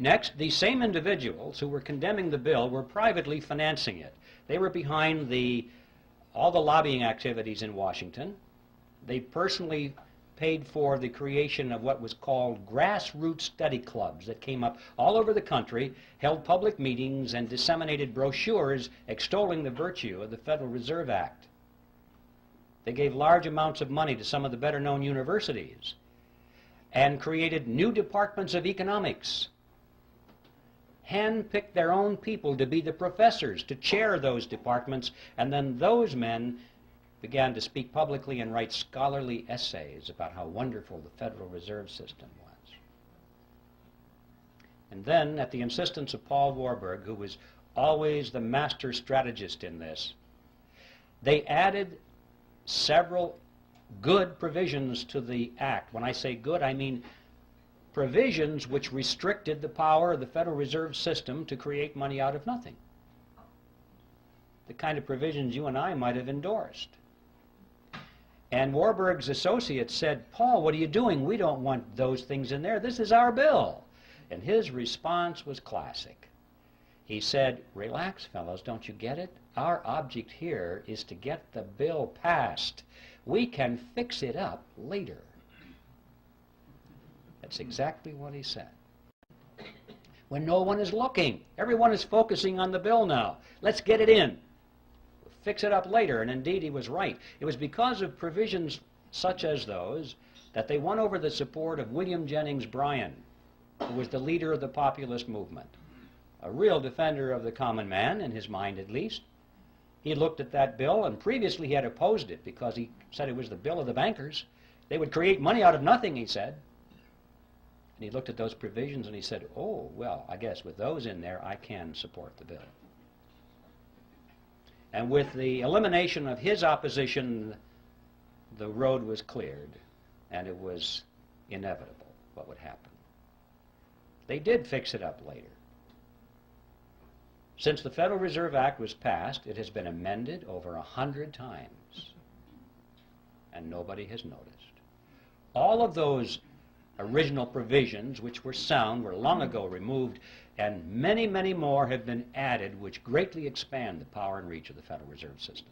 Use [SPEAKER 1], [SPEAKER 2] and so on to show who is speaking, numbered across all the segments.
[SPEAKER 1] Next, these same individuals who were condemning the bill were privately financing it. They were behind all the lobbying activities in Washington. They personally paid for the creation of what was called grassroots study clubs that came up all over the country, held public meetings, and disseminated brochures extolling the virtue of the Federal Reserve Act. They gave large amounts of money to some of the better-known universities and created new departments of economics, handpicked their own people to be the professors, to chair those departments, and then those men began to speak publicly and write scholarly essays about how wonderful the Federal Reserve System was. And then, at the insistence of Paul Warburg, who was always the master strategist in this, they added several good provisions to the act. When I say good, I mean provisions which restricted the power of the Federal Reserve System to create money out of nothing. The kind of provisions you and I might have endorsed. And Warburg's associates said, Paul, what are you doing? We don't want those things in there. This is our bill. And his response was classic. He said, relax, fellows, don't you get it? Our object here is to get the bill passed. We can fix it up later. That's exactly what he said. When no one is looking, everyone is focusing on the bill now. Let's get it in. Fix it up later, and indeed he was right. It was because of provisions such as those that they won over the support of William Jennings Bryan, who was the leader of the populist movement, a real defender of the common man, in his mind at least. He looked at that bill, and previously he had opposed it because he said it was the bill of the bankers. They would create money out of nothing, he said. And he looked at those provisions and he said, oh, well, I guess with those in there I can support the bill. And with the elimination of his opposition, the road was cleared, and it was inevitable what would happen. They did fix it up later. Since the Federal Reserve Act was passed, it has been amended over 100 times, and nobody has noticed. All of those original provisions, which were sound, were long ago removed, and many, many more have been added which greatly expand the power and reach of the Federal Reserve System.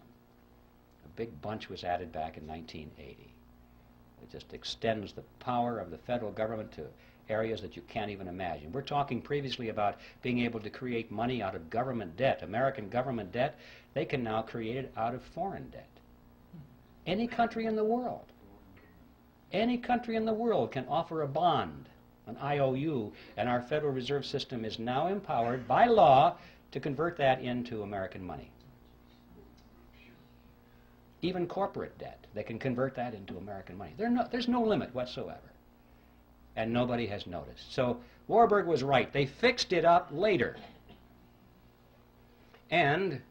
[SPEAKER 1] A big bunch was added back in 1980. It just extends the power of the federal government to areas that you can't even imagine. We're talking previously about being able to create money out of government debt, American government debt. They can now create it out of foreign debt. Any country in the world. Any country in the world can offer a bond, an IOU, and our Federal Reserve System is now empowered by law to convert that into American money. Even corporate debt, they can convert that into American money. There's no limit whatsoever. And nobody has noticed. So Warburg was right. They fixed it up later. And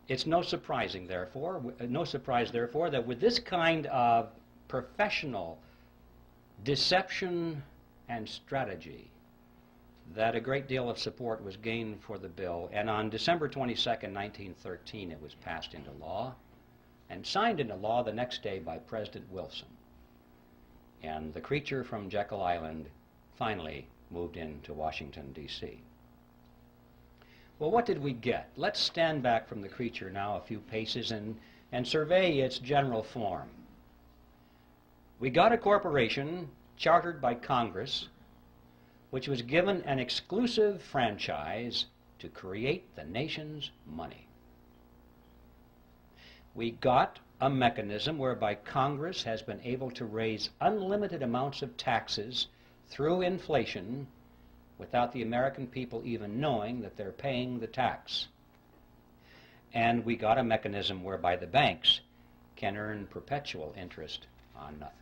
[SPEAKER 1] it's no surprise, therefore, that with this kind of professional deception and strategy, that a great deal of support was gained for the bill. And on December 22nd, 1913, it was passed into law and signed into law the next day by President Wilson. And the creature from Jekyll Island finally moved into Washington, D.C. Well, what did we get? Let's stand back from the creature now a few paces and survey its general form. We got a corporation chartered by Congress, which was given an exclusive franchise to create the nation's money. We got a mechanism whereby Congress has been able to raise unlimited amounts of taxes through inflation without the American people even knowing that they're paying the tax. And we got a mechanism whereby the banks can earn perpetual interest on nothing.